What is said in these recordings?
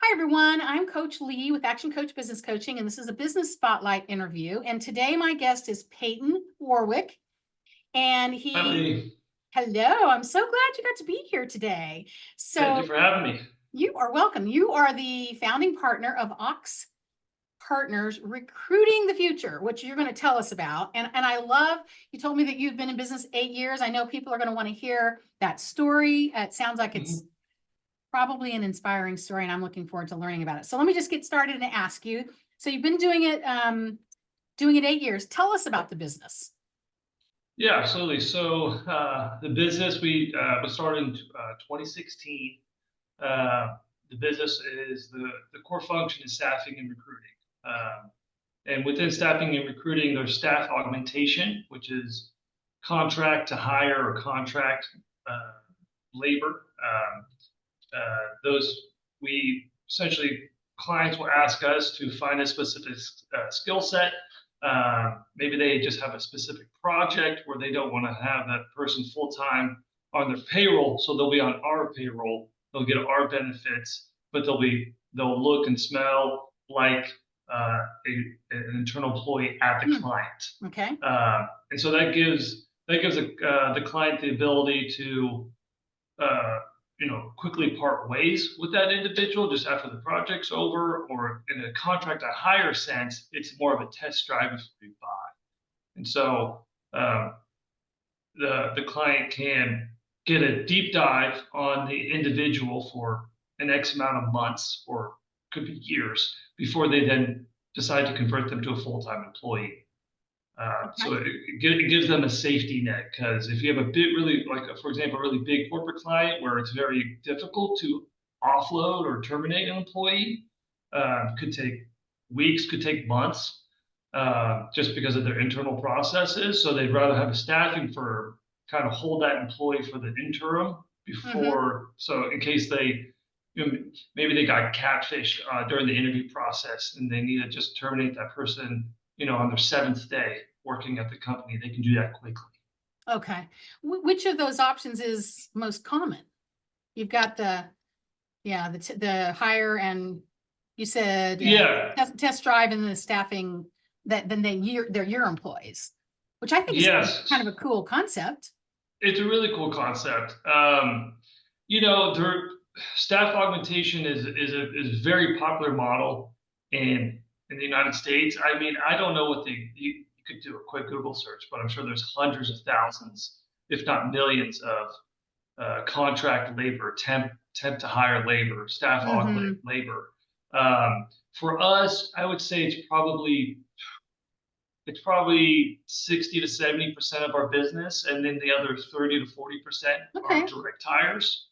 Hi, everyone. I'm Coach Lee with Action Coach Business Coaching, and this is a business spotlight interview. And today, my guest is Payton Warwick. And Hi, hello, I'm so glad you got to be here today. thank So, you for having me. you are welcome. You are the founding partner of Ox Partners Recruiting the Future, which you're going to tell us about. And I love you told me that you've been in business 8 years. I know people are going to want to hear that story. It sounds like it's Mhm. probably an inspiring story, and I'm looking forward to learning about it. So let me just get started and ask you. So you've been doing it 8 years. Tell us about the business. Yeah, absolutely. So the business we was started in 2016. Uh, the business is the core function is staffing and recruiting. And within staffing and recruiting, there's staff augmentation, which is contract to hire or contract uh, labor. Those we essentially clients will ask us to find a specific skill set. Maybe they just have a specific project where they don't want to have that person full time on their payroll, so they'll be on our payroll. They'll get our benefits, but they'll look and smell like an internal employee at the Hmm, client, okay. and so that gives the client the ability to uh, quickly part ways with that individual just after the project's over, or in a contract a higher sense, it's more of a test drive before you buy. And so um, the client can get a deep dive on the individual for an X amount of months or could be years before they then decide to convert them to a full-time employee. So Okay. it gives them a safety net, because if you have a big, really like, for example, a really big corporate client where it's very difficult to offload or terminate an employee, could take weeks, could take months, just because of their internal processes. So they'd rather have a staffing firm kind of hold that employee for the interim Mm-hmm. before, so in case maybe they got catfished during the interview process and they need to just terminate that person, on their seventh day working at the company, they can do that quickly. Okay. Which of those options is most common? You've got the hire, and you said Yeah. test drive, and the staffing, that then they're your employees, which I think is kind of Yes. a cool concept. It's a really cool concept. Their staff augmentation is a very popular model in the United States. I mean, I don't know what you could do a quick Google search, but I'm sure there's hundreds of thousands, if not millions, of contract labor, temp to hire labor, staff augment Mm-hmm. labor. For us, I would say it's probably 60 to 70% of our business, and then the other 30 to 40% are Okay. direct hires,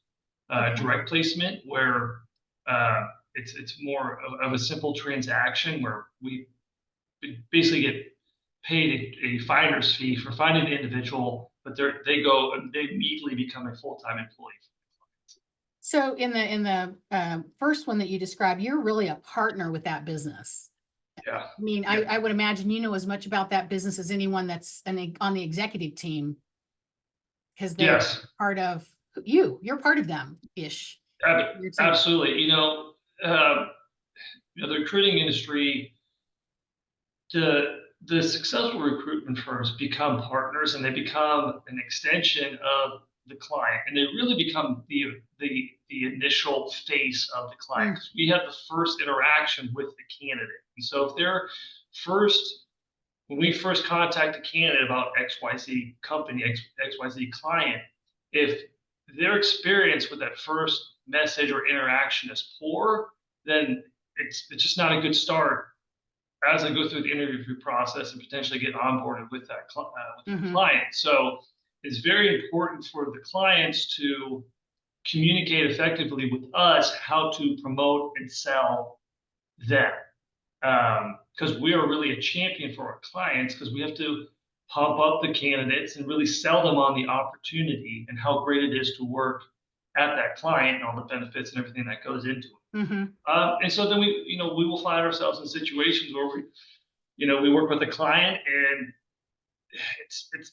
Okay. direct placement, where uh, it's more of a simple transaction where we basically get paid a finder's fee for finding the individual, but they immediately become a full-time employee. So in the first one that you described, you're really a partner with that business. Yeah, I mean, I, yeah, I would imagine you know as much about that business as anyone that's on the executive team, because they're yes, part of you. You're part of them ish. Your team. absolutely. Uh, the recruiting industry, the successful recruitment firms become partners, and they become an extension of the client, and they really become the initial face of the client, Mm, because we have the first interaction with the candidate. And so if they're first when we first contact a candidate about XYZ company, XYZ client, if their experience with that first message or interaction is poor, then it's just not a good start as I go through the interview process and potentially get onboarded with that hmm. client. So it's very important for the clients to communicate effectively with us how to promote and sell them, because we are really a champion for our clients, because we have to pump up the candidates and really sell them on the opportunity and how great it is to work at that client and all the benefits and everything that goes into it. Hmm. And so then we will find ourselves in situations where we work with a client, and it's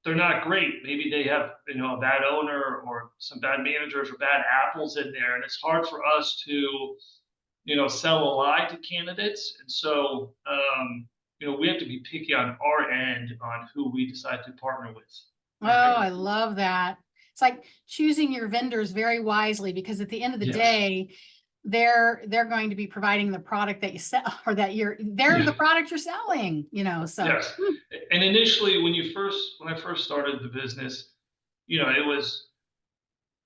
they're not great. Maybe they have, a bad owner or some bad managers or bad apples in there, and it's hard for us to, sell a lie to candidates. And so, we have to be picky on our end on who we decide to partner with. Oh, Right? I love that. It's like choosing your vendors very wisely, because at the end of the Yes. day, they're going to be providing the product that you sell, or they're the Yeah. product you're selling, so. Yes. And initially, when I first started the business, it was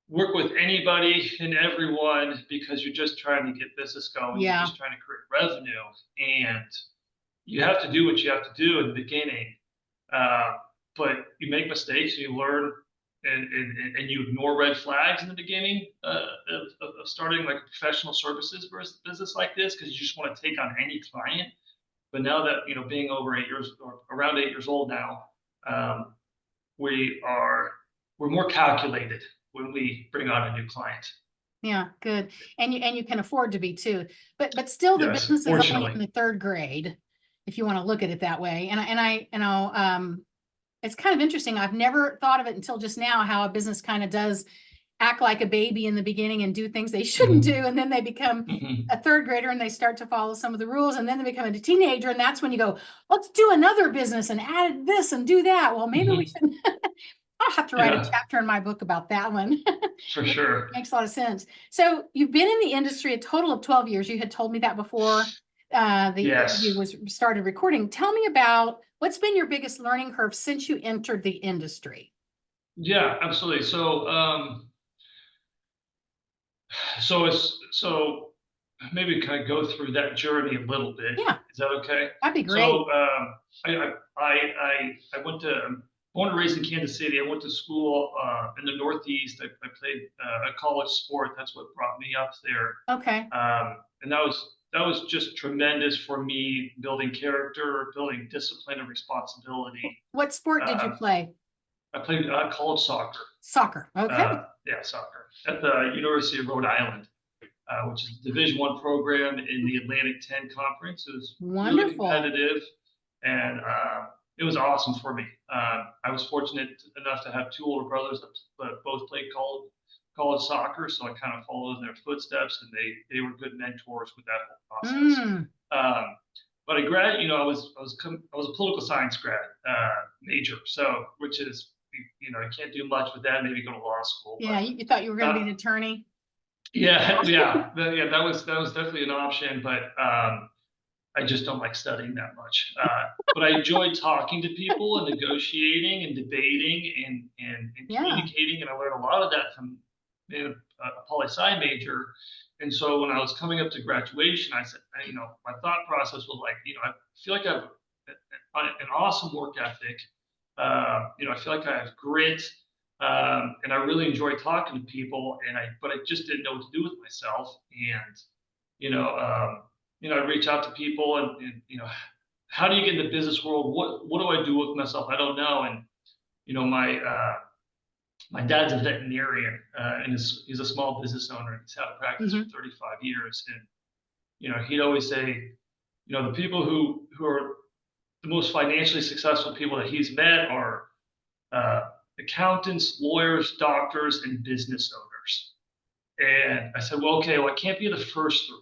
work with anybody and everyone because you're just trying to get business going. You're Yeah. just trying to create revenue, and you have to do what you have to do in the beginning. Uh, but you make mistakes, and you learn, and you ignore red flags in the beginning of starting like a professional services business like this, because you just want to take on any client. But now that, being over 8 years or around 8 years old now, um, we're more calculated when we bring on a new client. Yeah, good. And you can afford to be too. But still, the Yes, business is only fortunately. in the third grade, if you want to look at it that way. And I, it's kind of interesting. I've never thought of it until just now, how a business kind of does act like a baby in the beginning and do things they shouldn't do. And then they become Mhm. a third grader and they start to follow some of the rules. And then they become a teenager. And that's when you go, let's do another business and add this and do that. Well, maybe we Mhm. should. I'll have to write a Yeah, chapter in my book about that one. for sure. Makes a lot of sense. So you've been in the industry a total of 12 years. You had told me that before the interview Yes. was started recording. Tell me about what's been your biggest learning curve since you entered the industry. Yeah, absolutely. So maybe kind of go through that journey a little bit. Yeah, Is that okay? that'd be great. So I went to born and raised in Kansas City. I went to school in the Northeast. I played a college sport. That's what brought me up there. Okay. And that was just tremendous for me, building character, building discipline and responsibility. What sport did you Um, play? I played college soccer. Soccer. Okay. Yeah, soccer at the University of Rhode Island, which is a Division I program in the Atlantic 10 Conference. It was really Wonderful. competitive, and it was awesome for me. I was fortunate enough to have two older brothers that both played college soccer, so I kind of followed in their footsteps, and they were good mentors with that whole process. Mm, But I was a political science grad major, so which is, you can't do much with that. Maybe go to law school. yeah, you thought you were going to be an attorney? Yeah, yeah, that was definitely an option, but I just don't like studying that much. But I enjoy talking to people and negotiating and debating and Yeah. communicating, and I learned a lot of that from being a poli sci major. And so when I was coming up to graduation, I said, my thought process was like, I feel like I have an awesome work ethic. I feel like I have grit, and I really enjoy talking to people. But I just didn't know what to do with myself. And you know, um, I reach out to people, and how do you get in the business world? What do I do with myself? I don't know. And my dad's a veterinarian, and he's a small business owner. He's had a practice for 35 years, and he'd always say, the people who are the most financially successful people that he's met are uh, accountants, lawyers, doctors, and business owners. And I said, well, okay, well, I can't be the first three,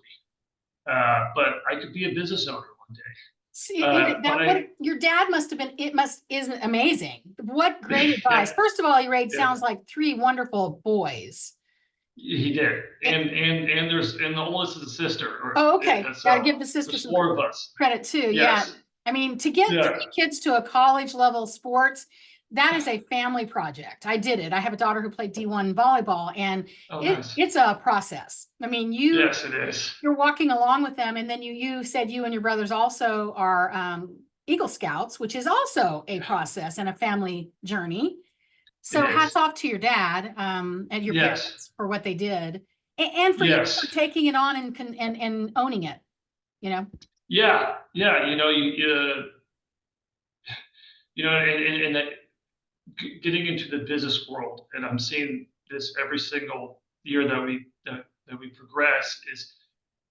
but I could be a business owner one day. See, But what your dad must have been, isn't amazing. What great advice. Yeah, First of all, he raised, yeah, sounds like three wonderful boys. he did, It- and the oldest is a sister, oh, okay. Got to so give the sister there's some four of us. credit too. Yeah. Yes, I mean, to get yeah, three kids to a college level sports, that is a family project. I did it. I have a daughter who played D1 volleyball, and oh nice, it's a process. I mean, yes it is, you're walking along with them, and then you said you and your brothers also are Eagle Scouts, which is also a process and a family journey. it So hats is, off to your dad and your yes, parents for what they did, and for you for yes, taking it on and owning it. yeah, and that getting into the business world, and I'm seeing this every single year that we progress, is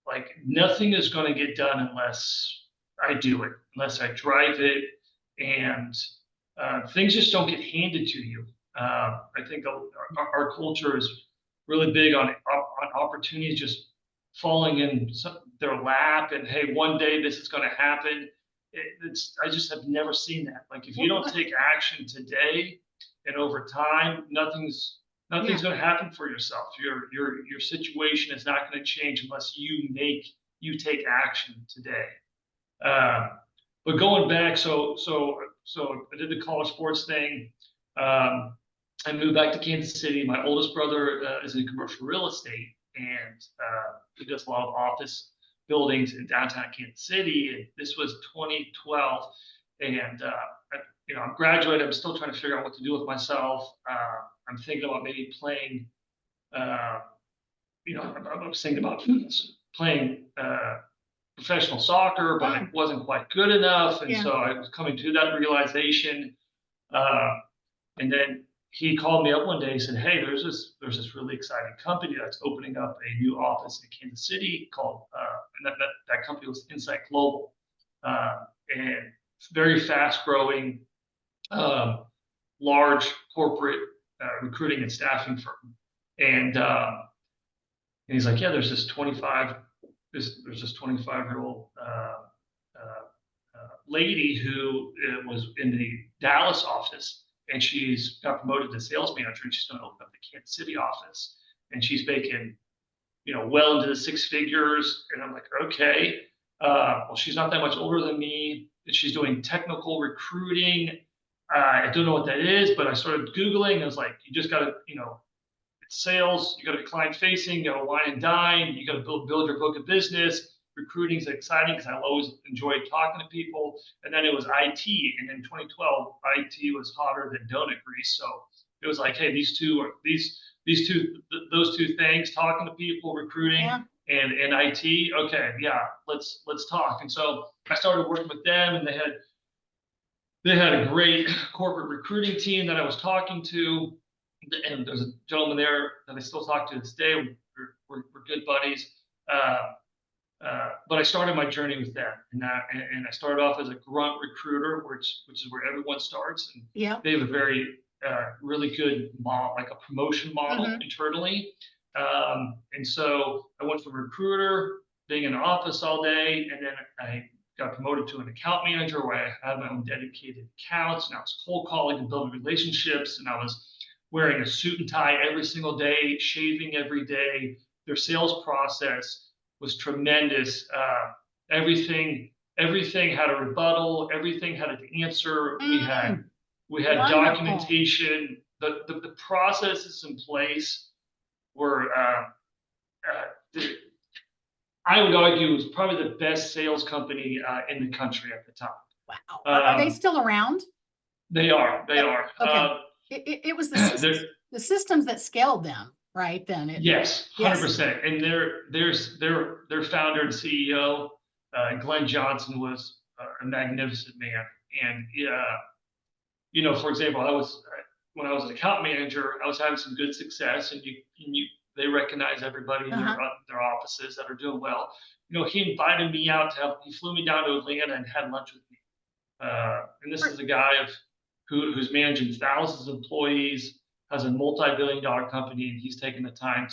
like nothing is going to get done unless I do it, unless I drive it, and things just don't get handed to you. I think our culture is really big on opportunities just falling in their lap, and hey, one day this is going to happen. I just have never seen that. Like if you don't take action today and over time, nothing's Yeah. going to happen for yourself. Your situation is not going to change unless you take action today. Um, but going back, so I did the college sports thing. I moved back to Kansas City. My oldest brother is in commercial real estate, and he does a lot of office buildings in downtown Kansas City. And this was 2012, and I'm graduated. I'm still trying to figure out what to do with myself. I'm thinking about maybe playing. Uh, I was thinking about playing professional soccer, but I wasn't quite good enough, and so I was coming to that realization. Uh, and then he called me up one day and said, "Hey, there's this really exciting company that's opening up a new office in Kansas City called and that company was Insight Global, and very fast growing, large corporate recruiting and staffing firm." And he's like, "Yeah, there's this 25-year-old lady who was in the Dallas office, and she's got promoted to sales manager, and she's going to open up the Kansas City office, and she's making, well into the six figures." And I'm like, okay, well, she's not that much older than me, and she's doing technical recruiting. I don't know what that is, but I started Googling. I was like, you just got to, it's sales. You got to be client facing. You got to wine and dine. You got to build your book of business. Recruiting is exciting because I always enjoyed talking to people. And then it was IT, and in 2012, IT was hotter than donut grease. So it was like, hey, those two things, talking to people, recruiting, and IT. Okay, yeah, let's talk. And so I started working with them, and they had a great corporate recruiting team that I was talking to. And there's a gentleman there that I still talk to this day. We're good buddies. But I started my journey with them, and I started off as a grunt recruiter, which is where everyone starts. And they have a very really good model, like a promotion model internally. And so I went from recruiter, being in the office all day, and then I got promoted to an account manager where I had my own dedicated accounts, and I was cold calling and building relationships, and I was wearing a suit and tie every single day, shaving every day. Their sales process was tremendous. Everything had a rebuttal. Everything had an answer. We had Wonderful. documentation. The processes in place were, I would argue, was probably the best sales company in the country at the time. Wow. Are they still around? They are. Okay. It was the systems that scaled them, right? Then yes, 100%. And their founder and CEO, Glenn Johnson, was a magnificent man. And for example, when I was an account manager, I was having some good success, and they recognize everybody in their offices that are doing well. He invited me out he flew me down to Atlanta and had lunch with me. And this is a guy who's managing thousands of employees, has a multi-billion-dollar company, and he's taking the time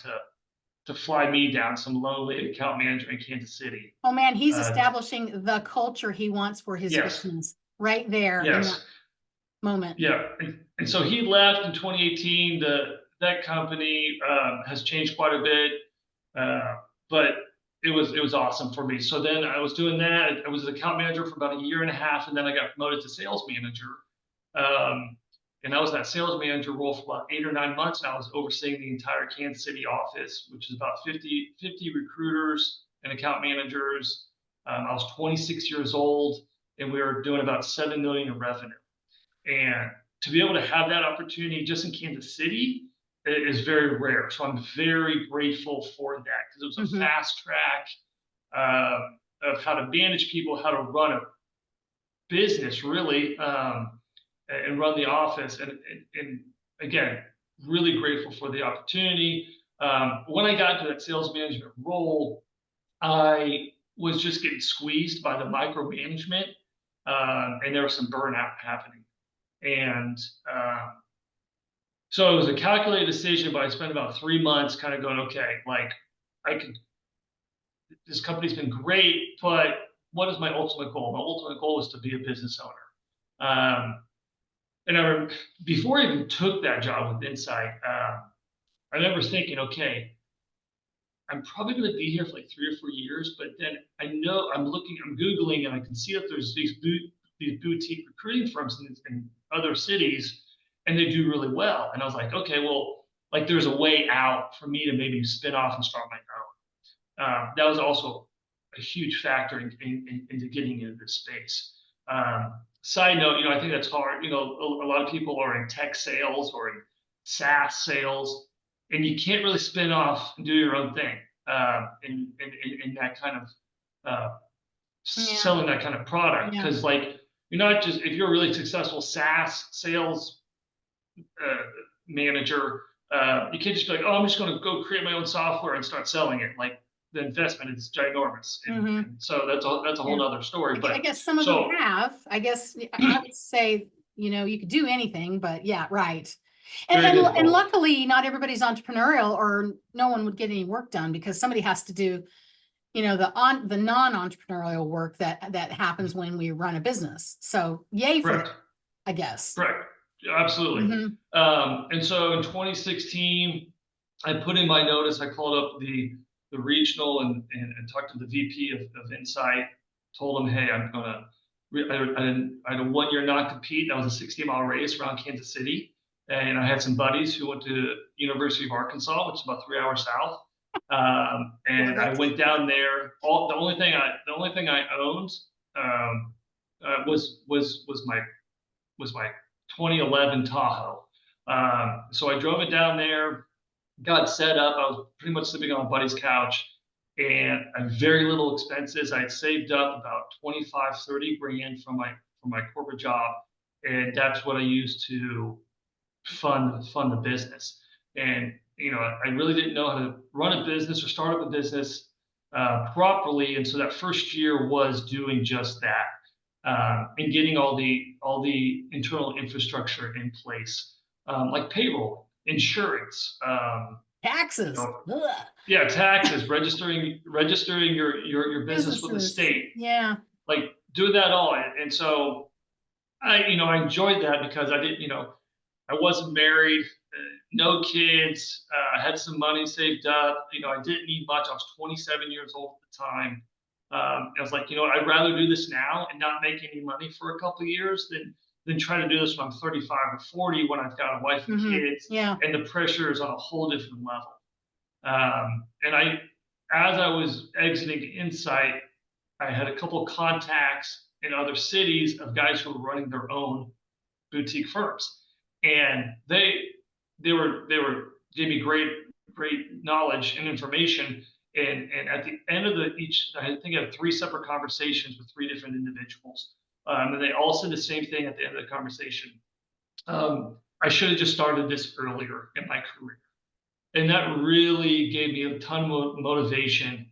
to fly me down, some lonely account manager in Kansas City. Oh man, he's establishing the culture he wants for his business right there in that moment. Yeah, and so he left in 2018. That company has changed quite a bit, but it was awesome for me. So then I was doing that. I was an account manager for about a year and a half, and then I got promoted to sales manager. And I was in that sales manager role for about 8 or 9 months, and I was overseeing the entire Kansas City office, which is about 50 recruiters and account managers. I was 26 years old, and we were doing about $7 million in revenue. And to be able to have that opportunity just in Kansas City is very rare. So I'm very grateful for that, because it was a fast track of how to manage people, how to run a business, really. And run the office, and again, really grateful for the opportunity. When I got into that sales management role, I was just getting squeezed by the micromanagement, and there was some burnout happening. And so it was a calculated decision, but I spent about 3 months kind of going, okay, like I could, this company's been great, but what is my ultimate goal? My ultimate goal is to be a business owner. And before I even took that job with Insight, I remember thinking, okay, I'm probably going to be here for like 3 or 4 years, but then I know I'm Googling, and I can see that there's these boutique recruiting firms in other cities, and they do really well. And I was like, okay, well, like there's a way out for me to maybe spin off and start my own. That was also a huge factor into getting into this space. Side note, I think that's hard. A lot of people are in tech sales or in SaaS sales, and you can't really spin off and do your own thing in that kind of selling that kind of product. Because like you're not just, if you're a really successful SaaS sales manager, you can't just be like, oh, I'm just going to go create my own software and start selling it. Like the investment is ginormous, and so that's a whole other story. But I guess some of them have. I guess I would say, you could do anything, but yeah, right. And luckily, not everybody's entrepreneurial, or no one would get any work done, because somebody has to do, the non-entrepreneurial work that happens when we run a business. So yay for that, I guess. Correct. Absolutely. And so in 2016, I put in my notice. I called up the regional and talked to the VP of Insight. Told him, hey, I'm gonna. I had a 1-year non-compete. That was a 60-mile radius around Kansas City, and I had some buddies who went to University of Arkansas, which is about 3 hours south. And I went down there. The only thing I owned was my 2011 Tahoe. So I drove it down there, got set up. I was pretty much sleeping on a buddy's couch, and I had very little expenses. I had saved up about 25, 30 grand from my corporate job, and that's what I used to fund the business. And I really didn't know how to run a business or start up a business properly, and so that first year was doing just that. And getting all the internal infrastructure in place, like payroll, insurance, taxes. Yeah, taxes, registering your business with the state. Yeah, like doing that all, and so I enjoyed that because I didn't I wasn't married, no kids. I had some money saved up. I didn't need much. I was 27 years old at the time. I was like, I'd rather do this now and not make any money for a couple of years than try to do this when I'm 35 or 40, when I've got a wife and kids, and the pressure is on a whole different level. And as I was exiting Insight, I had a couple of contacts in other cities of guys who were running their own boutique firms, and they gave me great knowledge and information. And at the end of I think I had 3 separate conversations with 3 different individuals, and they all said the same thing at the end of the conversation. I should have just started this earlier in my career, and that really gave me a ton of motivation,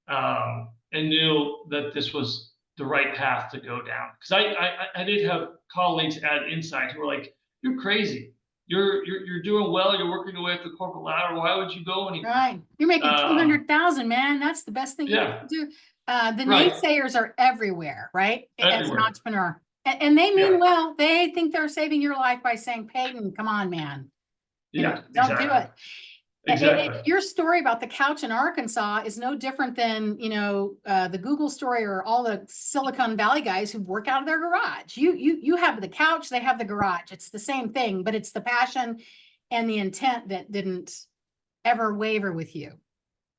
and knew that this was the right path to go down. Because I did have colleagues at Insight who were like, "You're crazy. You're doing well. You're working your way up the corporate ladder. Why would you go anywhere?" Right. You're making 200,000, man. That's the best thing you can do. The naysayers are everywhere, right? As an entrepreneur, and they mean well. They think they're saving your life by saying, "Peyton, come on, man. Don't do it." Exactly. Your story about the couch in Arkansas is no different than, the Google story or all the Silicon Valley guys who work out of their garage. You have the couch, they have the garage. It's the same thing, but it's the passion and the intent that didn't ever waver with you.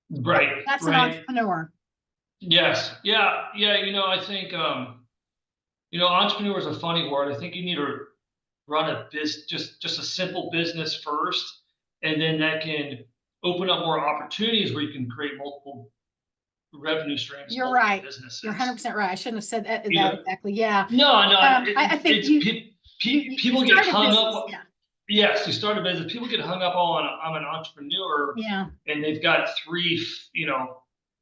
Right. That's an entrepreneur. Yes. Yeah. I think entrepreneur is a funny word. I think you need to run a business, just a simple business first, and then that can open up more opportunities where you can create multiple revenue streams. You're right. Businesses. You're 100% right. I shouldn't have said that exactly. Yeah. No. I think people get hung up. Yes, you start a business. People get hung up on I'm an entrepreneur. Yeah. And they've got 3,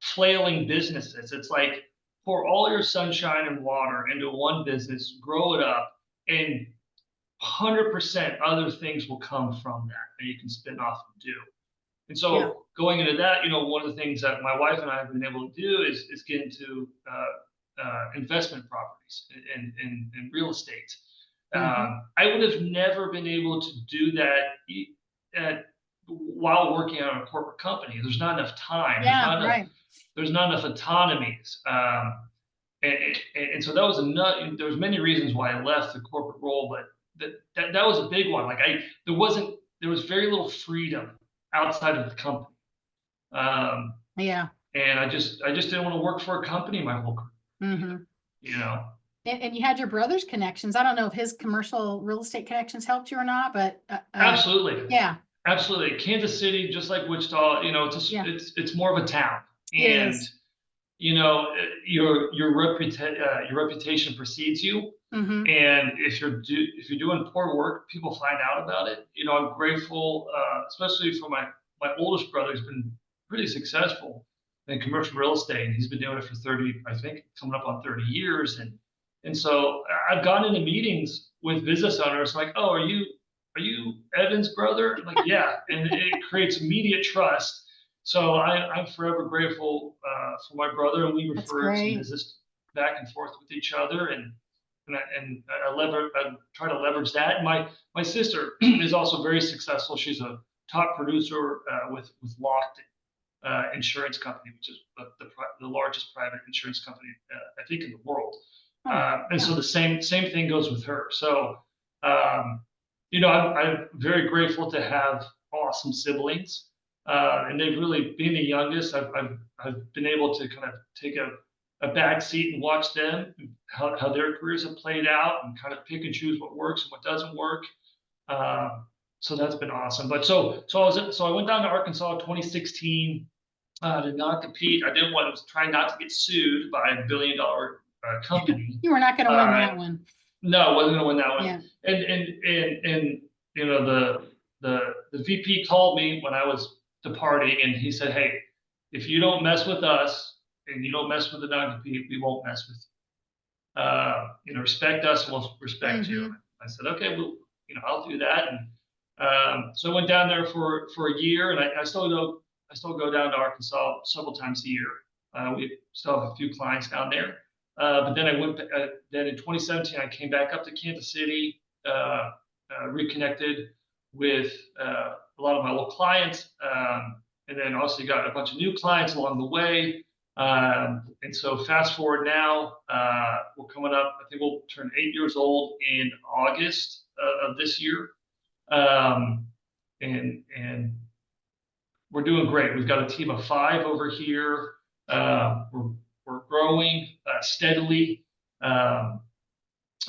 flailing businesses. It's like, pour all your sunshine and water into one business, grow it up, and 100% other things will come from that you can spin off and do. And Yeah. so going into that, one of the things that my wife and I have been able to do is get into investment properties and real estate. Mm-hmm. I would have never been able to do that while working on a corporate company. There's not enough time. Yeah, right. There's not enough autonomies. And so that was there was many reasons why I left the corporate role, but that was a big one. Like there was very little freedom outside of the company. Um, Yeah. and I just didn't want to work for a company my whole career, Mm-hmm. you know. And you had your brother's connections. I don't know if his commercial real estate connections helped you or not, but Absolutely. yeah, Absolutely. Kansas City, just like Wichita, yeah, it's more of a town. it And is. your reputation precedes you. Mm-hmm. And if you're doing poor work, people find out about it. I'm grateful, especially for my oldest brother, who's been pretty successful in commercial real estate, and he's been doing it for 30, I think, coming up on 30 years. And so I've gone into meetings with business owners like, oh, are you Evan's brother? I'm like, yeah, and it creates immediate trust. So I'm forever grateful for my brother, and we That's refer some great. business back and forth with each other, I try to leverage that. And my sister is also very successful. She's a top producer with Lockton Insurance Company, which is the largest private insurance company I think in the world. Oh, And yeah. so the same thing goes with her. So I'm very grateful to have awesome siblings. And they've really, being the youngest, I've been able to kind of take a back seat and watch them, how their careers have played out, and kind of pick and choose what works and what doesn't work. So that's been awesome. But so I went down to Arkansas 2016. Did not compete. I didn't want to try not to get sued by $1 billion company. You were not going to win that one. No, I wasn't going to win that one. Yeah. And the VP called me when I was departing, and he said, "Hey, if you don't mess with us and you don't mess with the non-compete, we won't mess with you. Respect us, and we'll respect you." Mm-hmm. I said, "Okay, well, I'll do that." And so I went down there for a year, and I still go down to Arkansas several times a year. We still have a few clients down there. But then then in 2017, I came back up to Kansas City, reconnected with a lot of my old clients, and then also got a bunch of new clients along the way. And so fast forward now, we're coming up, I think we'll turn 8 years old in August of this year. And we're doing great. We've got a team of 5 over here. We're growing steadily.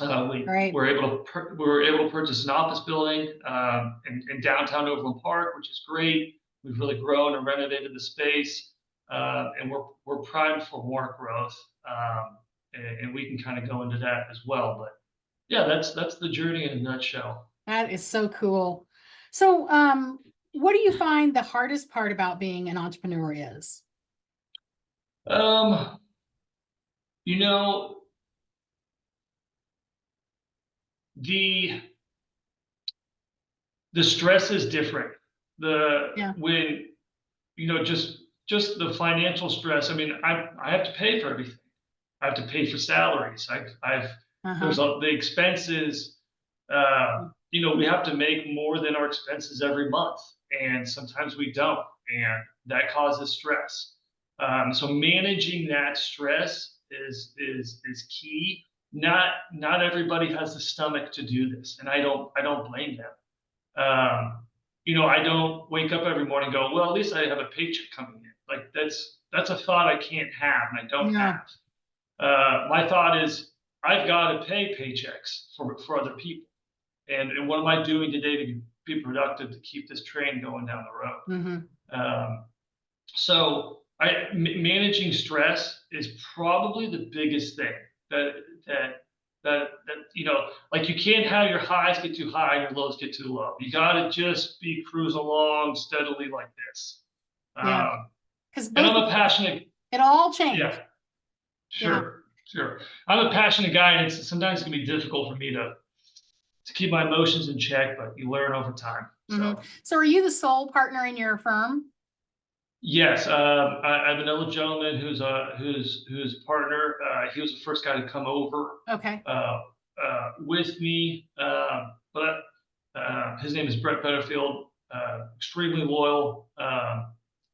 Right. We were able to purchase an office building in downtown Overland Park, which is great. We've really grown and renovated the space, and we're primed for more growth. And we can kind of go into that as well. But yeah, that's the journey in a nutshell. That is so cool. So, what do you find the hardest part about being an entrepreneur is? Um, you know, the stress is different. Yeah. When just the financial stress. I mean, I have to pay for everything. I have to pay for salaries. Uh-huh. There's the expenses. We have to make more than our expenses every month, and sometimes we don't, and that causes stress. So managing that stress is key. Not everybody has the stomach to do this, and I don't blame them. I don't wake up every morning and go, well, at least I have a paycheck coming in. Like that's a thought I can't have, and I don't Yeah. have. My thought is I've got to pay paychecks for other people, and what am I doing today to be productive to keep this train going down the road? Mm-hmm. So managing stress is probably the biggest thing that that like you can't have your highs get too high and your lows get too low. You got to just be cruising along steadily like this. Yeah. Because And both I'm a passionate, it'll all change. yeah, Yeah. sure. I'm a passionate guy, and sometimes it can be difficult for me to keep my emotions in check, but you learn over time. So. So are you the sole partner in your firm? Yes, I have another gentleman who's a partner. He was the first guy to come over Okay. with me, but his name is Brett Butterfield. Extremely loyal.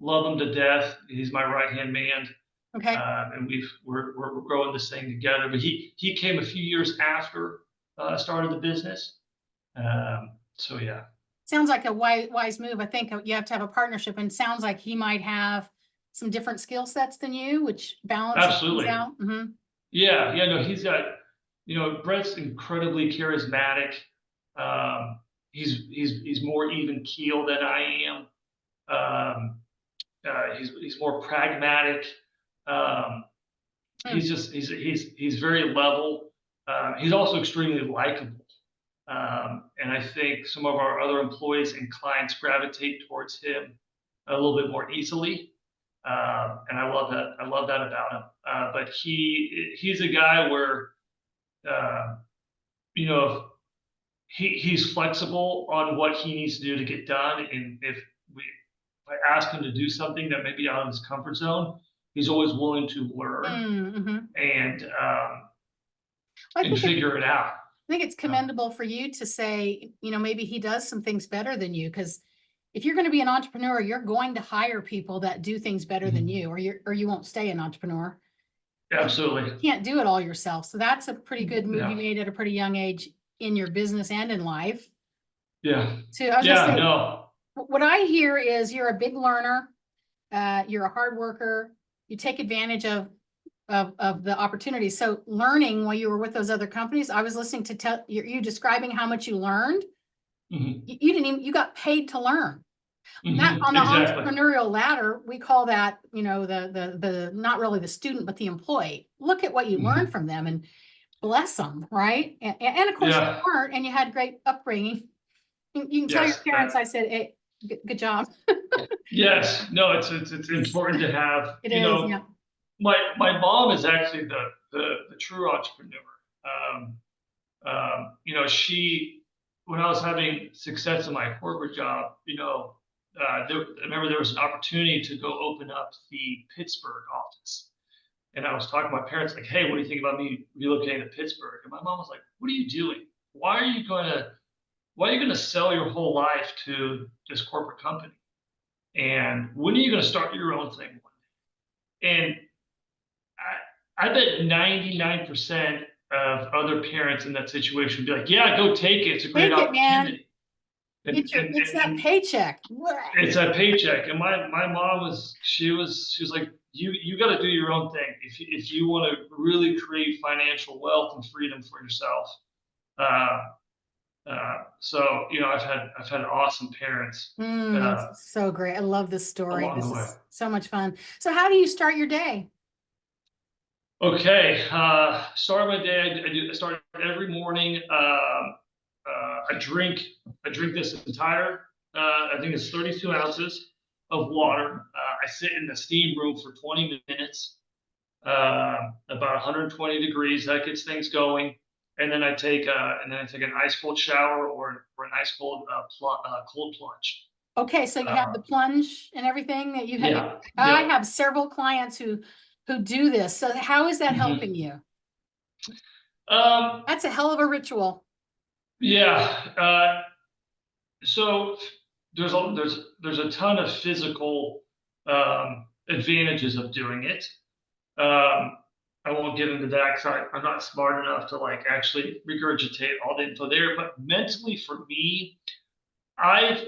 Love him to death. He's my right hand man, Okay. and we're growing this thing together. But he came a few years after I started the business. So yeah. Sounds like a wise move. I think you have to have a partnership, and sounds like he might have some different skill sets than you, which balances things Absolutely. out. Yeah, no, he's got, Brett's incredibly charismatic. He's more even keel than I am. He's more pragmatic. He's very level. He's also extremely likable. And I think some of our other employees and clients gravitate towards him a little bit more easily. And I love that. I love that about him. But he's a guy where, uh, you know, he's flexible on what he needs to do to get done. And if I ask him to do something that may be out of his comfort zone, he's always willing to learn and figure it out. I think it's commendable for you to say, maybe he does some things better than you, because if you're going to be an entrepreneur, you're going to hire people that do things better than you, or you won't stay an entrepreneur. Absolutely. You can't do it all yourself. So that's a pretty good move you made at a pretty young age in your business and in life. Yeah. So I was gonna say, no. What I hear is you're a big learner, you're a hard worker, you take advantage of the opportunities. So learning while you were with those other companies, I was listening to you describing how much you learned. You didn't even, you got paid to learn. That, on the entrepreneurial ladder, we call that, the not really the student, but the employee. Look at what you learned from them, and bless them, right? And of course you weren't, and you had great upbringing. You can tell your parents, I said, hey, good job. Yes, no, it's important to have. It is, yeah. My mom is actually the true entrepreneur. She, when I was having success in my corporate job, I remember there was an opportunity to go open up the Pittsburgh office. And I was talking to my parents, like, hey, what do you think about me relocating to Pittsburgh? And my mom was like, what are you doing? Why are you going to sell your whole life to this corporate company? And when are you going to start your own thing one day? And I bet 99% of other parents in that situation would be like, yeah, go take it. It's a great opportunity. It's that paycheck. It's that paycheck. And my mom she was like, you got to do your own thing. If you want to really create financial wealth and freedom for yourself. So I've had awesome parents. That's so great. I love this story. This is so much fun. So how do you start your day? Okay, start my day. I start every morning. I drink this entire, I think it's 32 ounces of water. I sit in the steam room for 20 minutes, about 120 degrees. That gets things going. And then I take an ice cold shower or an ice cold cold plunge. Okay, so you have the plunge and everything that you have. Yeah, I have several clients who do this. So how is that helping you? That's a hell of a ritual. Yeah. So there's a ton of physical advantages of doing it. I won't get into that because I'm not smart enough to actually regurgitate all the info there. But mentally, for me, I've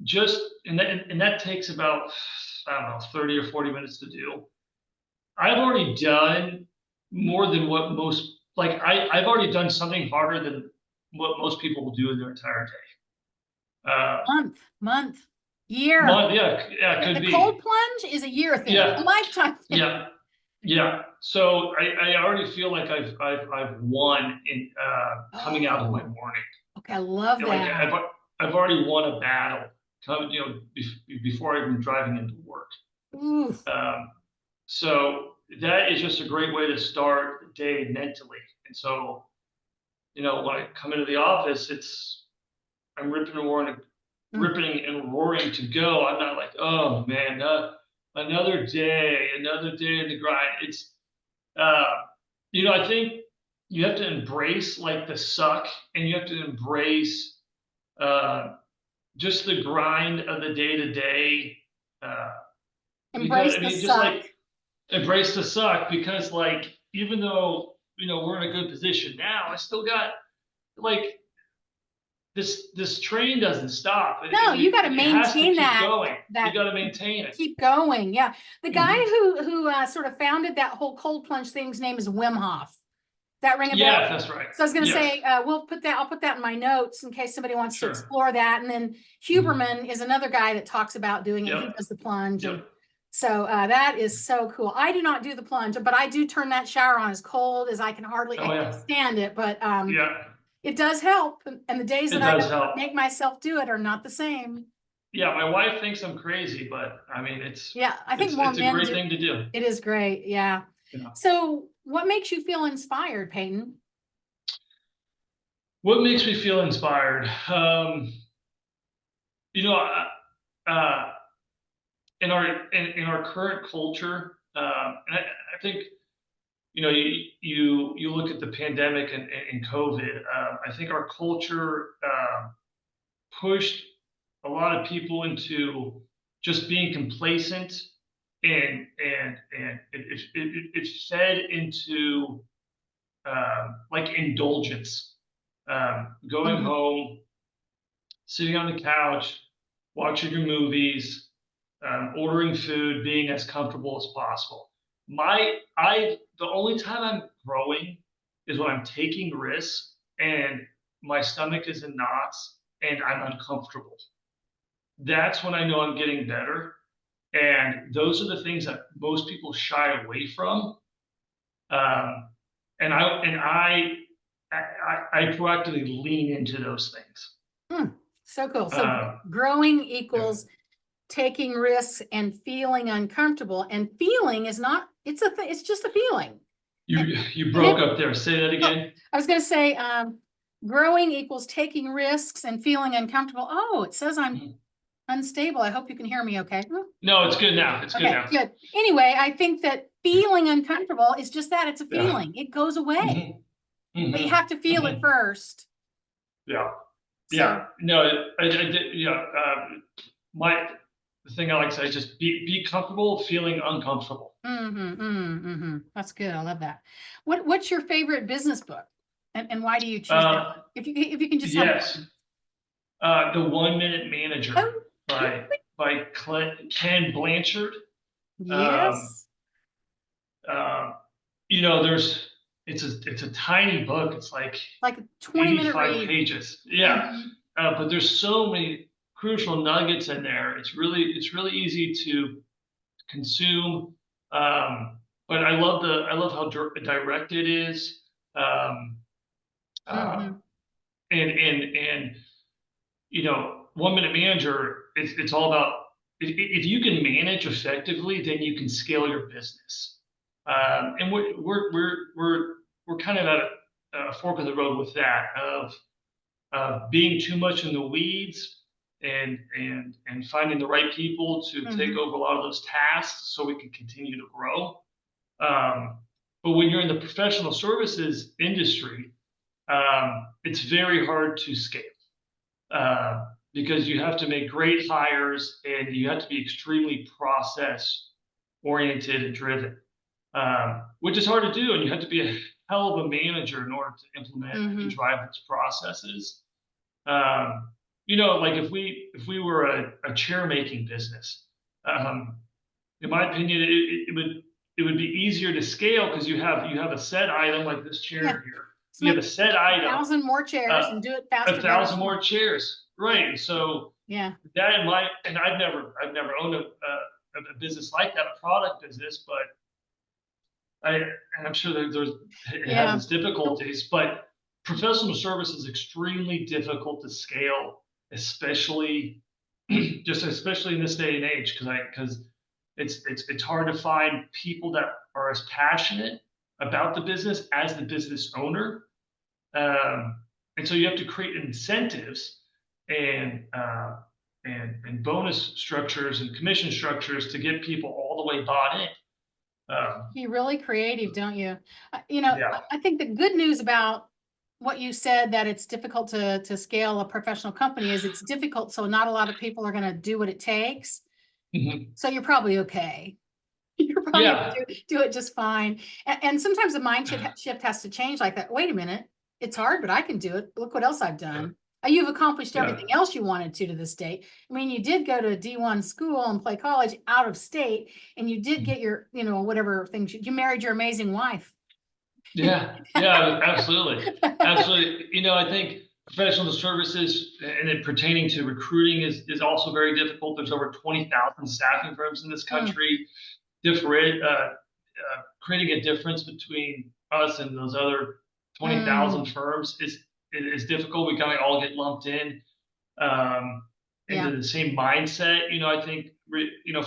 just and that takes about, I don't know, 30 or 40 minutes to do. I've already done more than what most I've already done something harder than what most people will do in their entire day. Month, year. Yeah, could be. The cold plunge is a year thing, a lifetime thing. Yeah. So I already feel like I've won in coming out of my morning. Okay, I love that. I've already won a battle, before I'm driving into work. So that is just a great way to start the day mentally. And so, when I come into the office, I'm Mm. ripping and roaring to go. I'm not like, oh man, another day in the grind. Uh, I think you have to embrace like the suck, and you have to embrace uh, just the grind of the day to day. Because Embrace I the mean, just suck. like embrace the suck, because like even though we're in a good position now, I still got like this train doesn't stop. No, you got to It has to maintain keep that, going. You that got to maintain it. keep going. Yeah. The guy Mhm. who sort of founded that whole cold plunge thing's name is Wim Hof. That ring a bell? Yeah, that's right. So I was going to Yes, say, I'll put that in my notes in case somebody wants to sure. explore that. And then Mhm. Huberman is another guy that talks about doing it. He Yep, does the plunge. And yep. so that is so cool. I do not do the plunge, but I do turn that shower on as cold as I Oh can't yeah, stand it. But yeah. it does help. And the days It that I does don't help. make myself do it are not the same. Yeah, my wife thinks I'm crazy, but I mean, Yeah, I think more it's a men great do. thing to do. It is great. Yeah. So what makes you feel inspired, Peyton? What makes me feel inspired? You know, uh, in our current culture, and I think you look at the pandemic and COVID. I think our culture pushed a lot of people into just being complacent, and it fed into like indulgence, going Mhm. home, sitting on the couch, watching your movies, ordering food, being as comfortable as possible. The only time I'm growing is when I'm taking risks and my stomach is in knots and I'm uncomfortable. That's when I know I'm getting better. And those are the things that most people shy away from. Um, and I proactively lean into those things. Hmm, so cool. So Um, growing yeah. equals taking risks and feeling uncomfortable. And feeling is not, it's just a feeling. You And, you and broke it, up there. Say that oh, again. I was going to say, growing equals taking risks and feeling uncomfortable. Oh, it says I'm Mhm. unstable. I hope you can hear me okay. No, it's good now. It's good Okay, now. good. Anyway, I think that feeling uncomfortable is just that. It's a Yeah. feeling. It goes away, Hmm. but you Hmm. have to feel it Hmm. first. Yeah. So, Yeah. No, I did. Yeah. My the thing I like to say is just be comfortable feeling uncomfortable. That's good. I love that. What's your favorite business book, and why do you choose that Uh, one? If you can just have yes. one. The 1 Minute Manager Oh, Ken Blanchard. Um, yes, uh, there's it's a tiny book. It's like like a 20-minute 85 read. pages. Yeah, Mhm. but there's so many crucial nuggets in there. It's really easy to consume. Um, but I love how direct it is. Um, uh, Mhm. and 1 Minute Manager, it's all about if you can manage effectively, then you can scale your business. And we're kind of at a fork of the road with that of being too much in the weeds, and finding the right people to take Mhm. over a lot of those tasks so we can continue to grow. But when you're in the professional services industry, it's very hard to scale, uh, because you have to make great hires and you have to be extremely process oriented and driven, which is hard to do. And you have to be a hell of a manager in order to implement and Mhm. drive those processes. Um, like if we were a chair making business, um, in my opinion, it would be easier to scale because you have a set item like this Yeah. chair here. Let's You have make a set a item, thousand more chairs uh, and do it a faster, better, thousand more smarter. chairs, right? And so Yeah. that in my and I've never owned a business like that, a product business, but I'm sure that it has Yeah. its difficulties. But professional service is extremely difficult to scale, especially especially in this day and age, because it's hard to find people that are as passionate about the business as the business owner. And so you have to create incentives and bonus structures and commission structures to get people all the way bought in. Be really creative, don't you? Yeah. I think the good news about what you said, that it's difficult to scale a professional company, is it's difficult, so not a lot of people are gonna do what it takes. Mhm. So you're probably okay. You're probably gonna Yeah. do it just fine. And sometimes the mind shift has to change like that. Wait a minute, it's hard, but I can do it. Look what else I've done. You've accomplished Yeah. everything else you wanted to this day. I mean, you did go to a D1 school and play college out of state, and you did get your, whatever things you married your amazing wife. Yeah, yeah, absolutely, absolutely. I think professional services and it pertaining to recruiting is also very difficult. There's over 20,000 staffing firms in this Mm, country. Different, creating a difference between us and those other 20,000 mm, firms is difficult. We kind of all get lumped in um, into yeah. the same mindset. I think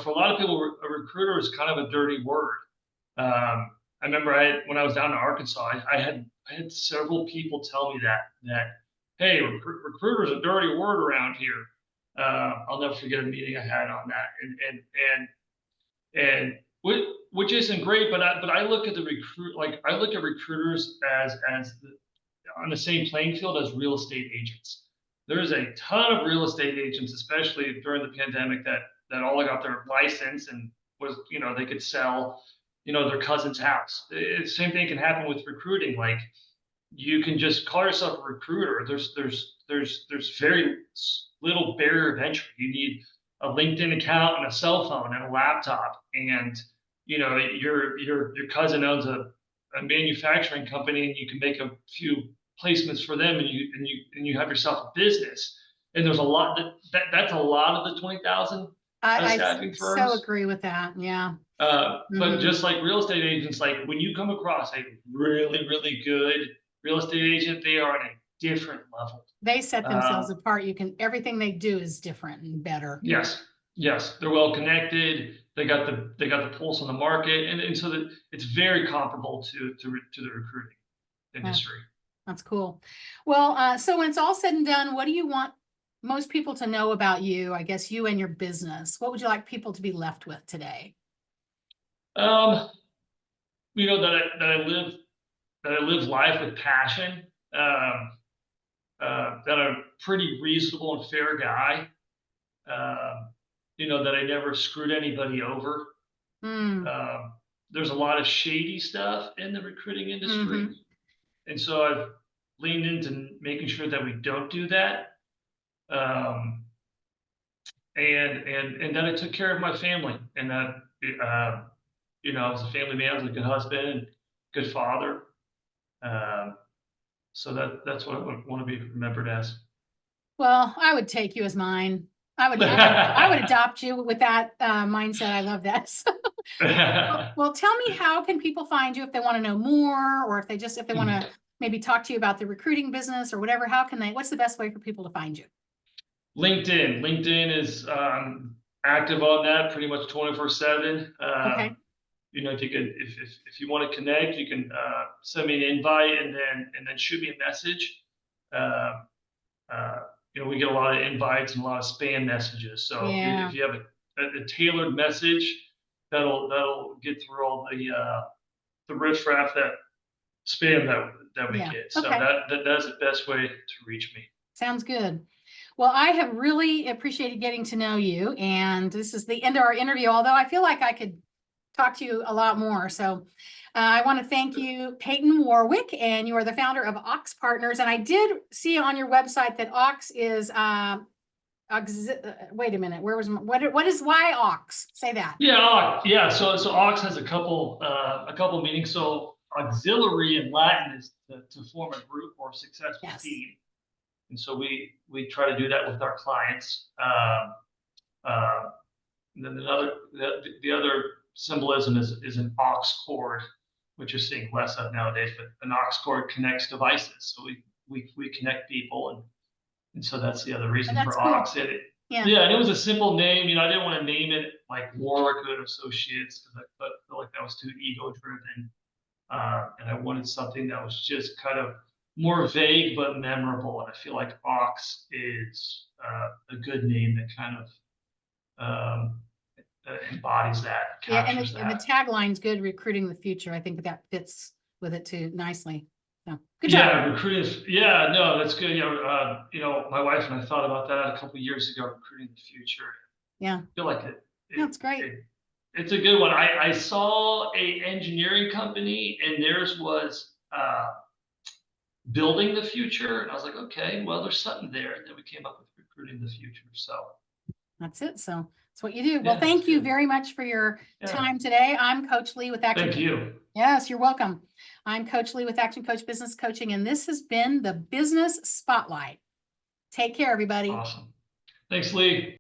for a lot of people, a recruiter is kind of a dirty word. I remember when I was down in Arkansas, I had several people tell me that hey, recruiter's a dirty word around here. I'll never forget a meeting I had on that, and which isn't great, but I look at I look at recruiters on the same playing field as real estate agents. There's a ton of real estate agents, especially during the pandemic, that all got their license and they could sell their cousin's house. Same thing can happen with recruiting. Like you can just call yourself a recruiter. There's very little barrier of entry. You need a LinkedIn account and a cell phone and a laptop, and your cousin owns a manufacturing company, and you can make a few placements for them, and you have yourself a business. And there's a lot that's a lot of the 20,000 I staffing so firms. agree with that. Yeah. But Mhm. just like real estate agents, like when you come across a really, really good real estate agent, they are on a different level. They set themselves Um, apart. Everything they do is different and better. yes, yes, they're well connected. They got the pulse on the market, and so that it's very comparable to the recruiting Yeah, industry. that's cool. Well, so when it's all said and done, what do you want most people to know about you? I guess you and your business. What would you like people to be left with today? Um, that I live life with passion. Um, that I'm a pretty reasonable and fair guy. That I never screwed anybody over. Mm, Um, there's a lot of shady stuff in the recruiting industry, hmm. and so I've leaned into making sure that we don't do that. Um, and then I took care of my family, and that uh, I was a family man, I was a good husband, and good father. Um, so that's what I want to be remembered as. Well, I would take you as mine. I would adopt you with that mindset. I love that. Well, tell me, how can people find you if they want to know more, or if they want to maybe talk to you about the recruiting business or whatever? What's the best way for people to find you? LinkedIn. LinkedIn is active on that pretty much 24/7. Okay. If you could, if you want to connect, you can send me an invite and then shoot me a message. Uh, uh, we get a lot of invites and a lot of spam messages. So if Yeah. you have a tailored message, that'll get through all the riffraff that spam that we Yeah. get. So Okay. that's the best way to reach me. Sounds good. Well, I have really appreciated getting to know you, and this is the end of our interview, although I feel like I could talk to you a lot more. So I want to thank you, Payton Warwick, and you are the founder of Ox Partners. And I did see on your website that Ox is, wait a minute, what is why Ox? Say that. Yeah, yeah. So Ox has a couple meanings. So auxiliary in Latin is to form a group or a successful Yes. team, and so we try to do that with our clients. Uh, and then the other symbolism is an ox cord, which you're seeing less of nowadays. But an ox cord connects devices, so we connect people, and so that's the other And reason that's for cool. ox. And Yeah. yeah, and it was a simple name. I didn't want to name it like Warwick and Associates because I felt like that was too ego driven, and I wanted something that was just kind of more vague but memorable, and I feel like Ox is a good name that kind of embodies that, Yeah, captures and the that. tagline's good, recruiting the future. I think that fits with it too nicely. So good job. Yeah, recruiting. Yeah, no, that's good. My wife and I thought about that a couple of years ago, recruiting the future. Yeah, I feel like it, no, it, it's great. it it's a good one. I saw a engineering company, and theirs was building the future, and I was like, okay, well, there's something there. And then we came up with recruiting the future. So That's it. So that's what you do. Well, yeah, it's thank you good. very much for your Yeah, time today. I'm Coach Lee with Action thank Coach. you. Yes, you're welcome. I'm Coach Lee with Action Coach Business Coaching, and this has been the Business Spotlight. Take care, everybody. Awesome. Thanks, Lee.